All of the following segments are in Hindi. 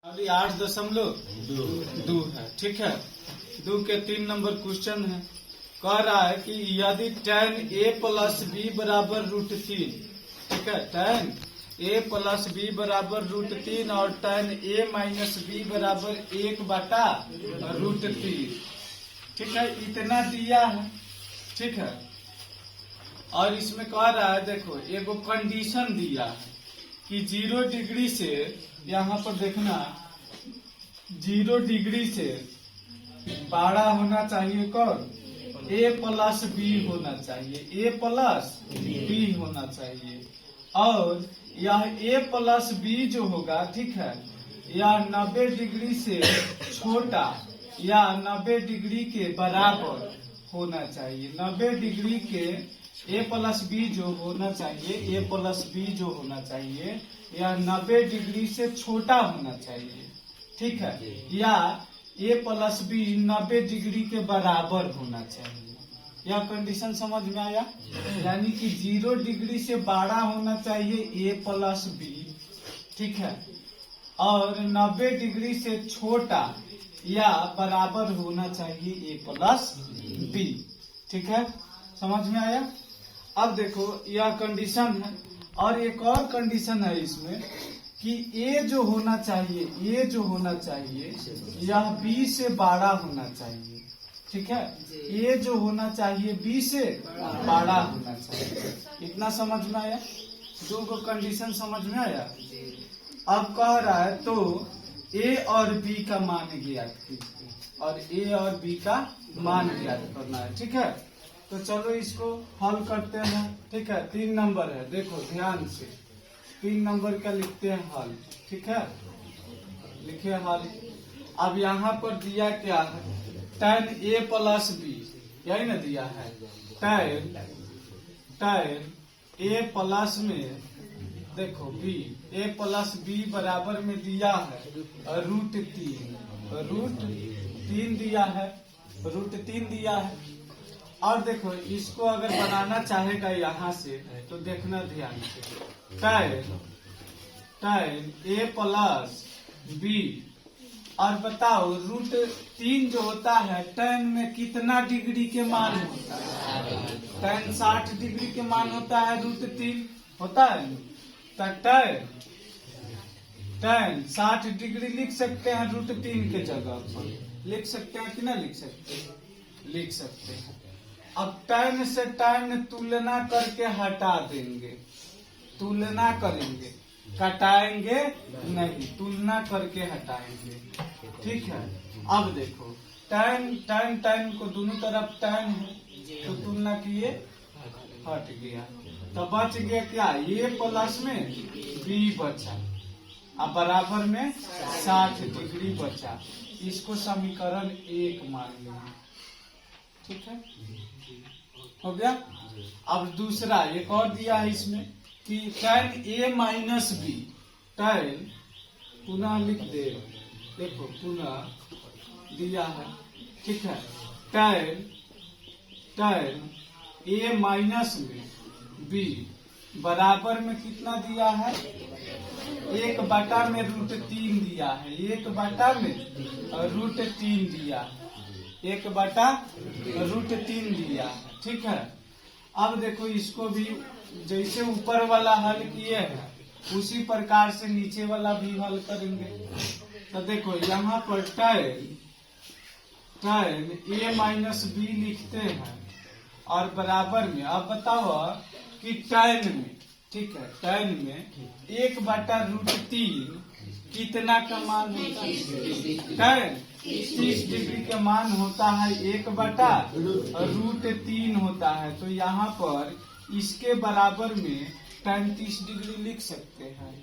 अभी 8.2 है। ठीक है, 2 के 3 नंबर क्वेश्चन है। कह रहा है कि यदि tan a प्लस बी बराबर √3, ठीक है, tan a प्लस बी बराबर √3 और tan a माइनस बी बराबर 1/√3, ठीक है, इतना दिया है। ठीक है, और इसमें कह रहा है, देखो एगो कंडीशन दिया है कि 0 डिग्री से, यहाँ पर देखना 0 डिग्री से बड़ा होना चाहिए कौन, a प्लस बी होना चाहिए, a प्लस बी होना चाहिए। और यह a प्लस बी जो होगा, ठीक है, यह 90 डिग्री से छोटा या 90 डिग्री के बराबर होना चाहिए। 90 डिग्री के a प्लस बी जो होना चाहिए, a प्लस बी जो होना चाहिए, यह 90 डिग्री से छोटा होना चाहिए। ठीक है, या a प्लस बी 90 डिग्री के बराबर होना चाहिए। यह कंडीशन समझ में आया? यानी कि 0 डिग्री से बड़ा होना चाहिए a प्लस बी, ठीक है, और 90 डिग्री से छोटा या बराबर होना चाहिए a प्लस बी। ठीक है, समझ में आया? अब देखो यह कंडीशन है, और एक और कंडीशन है इसमें कि a जो होना चाहिए, a जो होना चाहिए यह b से बड़ा होना चाहिए। ठीक है, a जो होना चाहिए b से बड़ा होना चाहिए। इतना समझ में आया? 2 को कंडीशन समझ में आया? अब कह रहा है तो a और b का मान ज्ञात कीजिए, और a और b का मान ज्ञात करना है। ठीक है, तो चलो इसको हल करते हैं। ठीक है, 3 नंबर है, देखो ध्यान से 3 नंबर का लिखते हैं हल। ठीक है, लिखे हल। अब यहाँ पर दिया क्या है, tan a प्लस बी, यही ना दिया है, tan a प्लस में देखो b, a प्लस बी बराबर में दिया है √3 दिया है, √3 दिया है। और देखो इसको अगर बनाना चाहेगा यहाँ से तो देखना ध्यान से, tan a प्लस बी, और बताओ √3 जो होता है tan में कितना डिग्री के मान होता है? tan 60 डिग्री के मान होता है, √3 होता है। तो tan 60 डिग्री लिख सकते हैं √3 के जगह पर, लिख सकते हैं कि ना लिख सकते? लिख सकते हैं। अब tan से tan तुलना करके हटा देंगे, तुलना करेंगे, कटाएंगे नहीं, तुलना करके हटाएंगे। ठीक है, अब देखो tan को दोनों तरफ tan है तो तुलना किए, हट गया, तो बच गया क्या, a प्लस में b बचा, अब बराबर में 60 डिग्री बचा। इसको समीकरण 1 मान लेंगे। ठीक है, हो गया। अब दूसरा एक और दिया है इसमें कि tan a minus B, tan पुनः लिख दे, देखो पुनः दिया है। ठीक है, tan a माइनस में b बराबर में कितना दिया है, 1/√3 दिया है, 1/√3 दिया है, 1/√3 दिया है। ठीक है, अब देखो इसको भी जैसे ऊपर वाला हल किए हैं उसी प्रकार से नीचे वाला भी हल करेंगे। तो देखो यहाँ पर tan a माइनस बी लिखते हैं, और बराबर में, अब बताओ कि tan में, ठीक है, tan में 1/√3 कितना का मान होता है? tan 30 डिग्री का मान होता है, 1/√3 होता है। तो यहाँ पर इसके बराबर में tan 30 डिग्री लिख सकते हैं,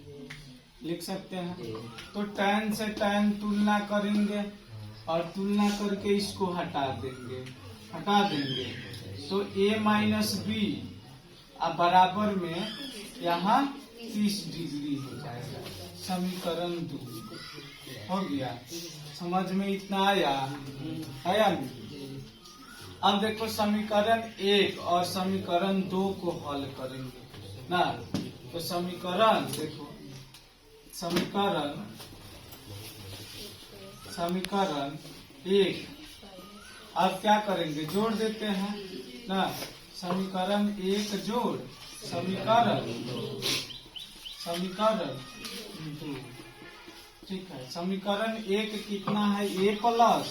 लिख सकते हैं। तो tan से tan तुलना करेंगे, और तुलना करके इसको हटा देंगे, तो a माइनस बी अब बराबर में यहाँ 30 डिग्री हो जाएगा। समीकरण 2 हो गया। समझ में इतना आया? अब देखो समीकरण 1 और समीकरण 2 को हल करेंगे ना। तो समीकरण देखो, समीकरण समीकरण 1। अब क्या करेंगे, जोड़ देते हैं ना। समीकरण 1 जोड़ समीकरण 2। ठीक है, समीकरण 1 कितना है, a प्लस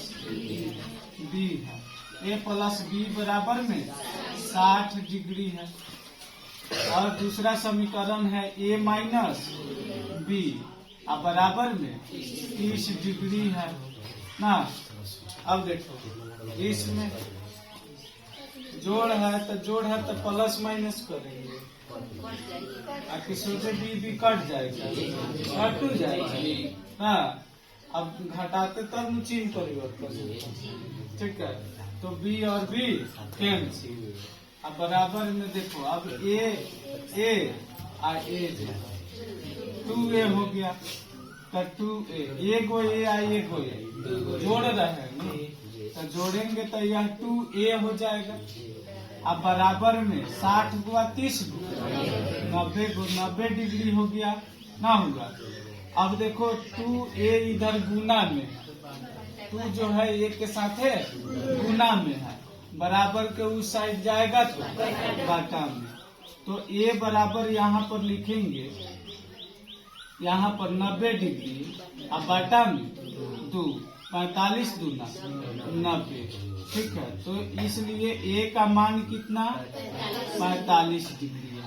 b है। a प्लस b बराबर में 60 डिग्री है। और दूसरा समीकरण है a माइनस b अब बराबर में 30 डिग्री है ना। अब देखो इसमें जोड़ है तो प्लस माइनस करेंगे, सोचे भी कट जाएगा, घट जाएगा ना। अब घटाते तब चिन्ह परिवर्तन। ठीक है, तो b और b कैंसिल। अब बराबर में देखो, अब a और a 2a हो गया, तो 2a एगो a आ एगो a जोड़ रहे हैं, तो जोड़ेंगे तो यह 2a हो जाएगा। अब बराबर में 60 गुआ 30 90 डिग्री हो गया ना होगा। अब देखो 2a इधर गुना में, 2 जो है 1 के साथ है गुना में है, बराबर के उस साइड जाएगा तो बाटा में। तो a बराबर यहाँ पर लिखेंगे, यहाँ पर 90 डिग्री, अब बाटा में 2 45 दूना 90। ठीक है, तो इसलिए a का मान कितना 45 डिग्री है।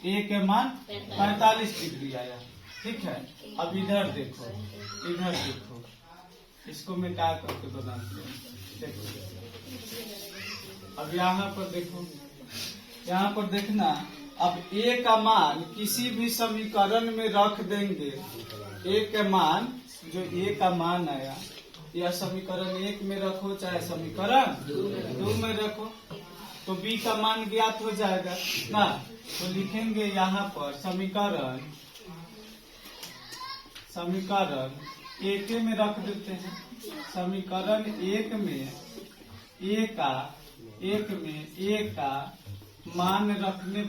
a के मान 45 डिग्री आया। ठीक है, अब इधर देखो, इसको मिटा करके बनाते हैं। देखो अब यहाँ पर देखो, यहाँ पर देखना, अब a का मान किसी भी समीकरण में रख देंगे। a के मान जो a का मान आया, या समीकरण 1 में रखो चाहे समीकरण 2 में रखो, तो b का मान ज्ञात हो जाएगा ना। तो लिखेंगे यहाँ पर समीकरण 1 में रख देते हैं। समीकरण 1 में a का मान रखने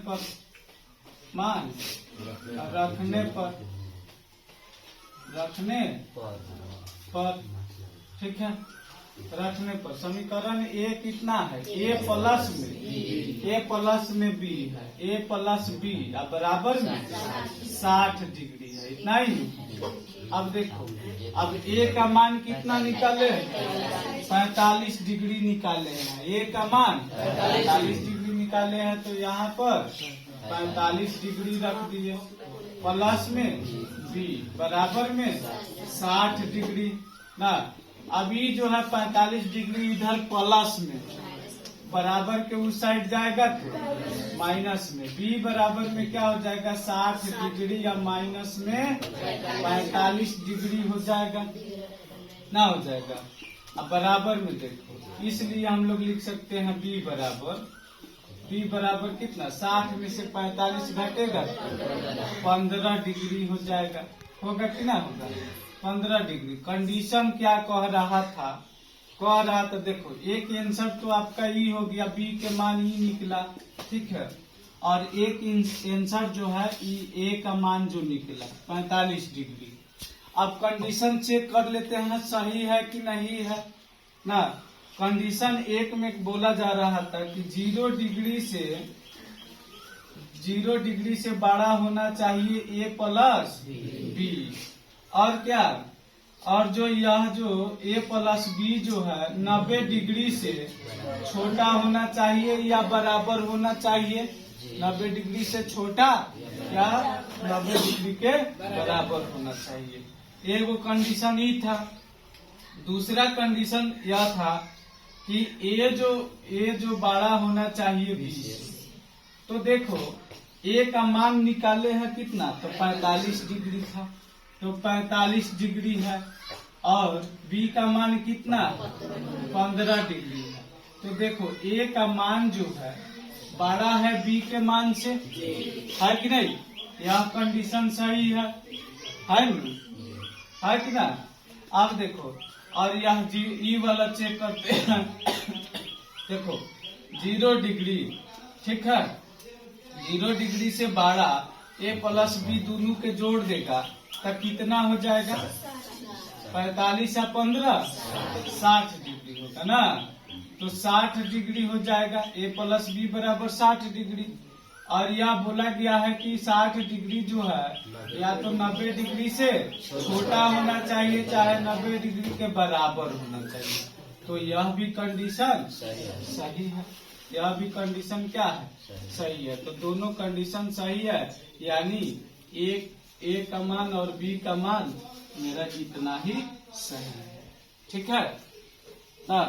पर ठीक है, रखने पर समीकरण a कितना है, a प्लस में b है, a प्लस b बराबर में 60 डिग्री है, इतना ही। अब देखो, अब a का मान कितना निकाले, 45 डिग्री निकाले हैं। a का मान 45 डिग्री निकाले हैं, तो यहाँ पर 45 डिग्री रख दिए, प्लस में b बराबर में 60 डिग्री ना। अभी जो है 45 डिग्री इधर प्लस में, बराबर के उस साइड जाएगा तो माइनस में। b बराबर में क्या हो जाएगा 60 डिग्री या माइनस में 45 डिग्री हो जाएगा ना, हो जाएगा। अब बराबर में देखो, इसलिए हम लोग लिख सकते हैं b बराबर कितना, 60 में से 45 घटेगा 15 डिग्री हो जाएगा। होगा कि ना होगा, 15 डिग्री। कंडीशन क्या कह रहा था, तो देखो एक आंसर तो आपका ई हो गया, बी के मान ई निकला। ठीक है, और एक आंसर जो है ए का मान जो निकला 45 डिग्री। अब कंडीशन चेक कर लेते हैं सही है कि नहीं है ना। कंडीशन 1 में बोला जा रहा था कि 0 डिग्री से बड़ा होना चाहिए a प्लस b, और क्या, और जो यह जो a प्लस b जो है 90 डिग्री से छोटा होना चाहिए या बराबर होना चाहिए। 90 डिग्री से छोटा या 90 डिग्री के बराबर होना चाहिए। एक वो कंडीशन ही था। दूसरा कंडीशन यह था कि a जो बड़ा होना चाहिए b से। तो देखो a का मान निकाले हैं कितना, तो 45 डिग्री था, तो 45 डिग्री है, और b का मान कितना 15 डिग्री है। तो देखो a का मान जो है बड़ा है b के मान से, है कि नहीं। यह कंडीशन सही है कि ना। अब देखो, और यह ई वाला चेक करते हैं। देखो 0 डिग्री, ठीक है, 0 डिग्री से बड़ा a प्लस b दोनों के जोड़ देगा तो कितना हो जाएगा 45 या 15 60 डिग्री होगा ना। तो 60 डिग्री हो जाएगा, a प्लस बी बराबर 60 डिग्री। और यह बोला गया है कि 60 डिग्री जो है या तो 90 डिग्री से छोटा होना चाहिए, चाहे 90 डिग्री के बराबर होना चाहिए। तो यह भी कंडीशन सही है, यह भी कंडीशन क्या है, सही है। तो दोनों कंडीशन सही है, यानी ए का मान और बी का मान मेरा इतना ही सही है। ठीक है ना।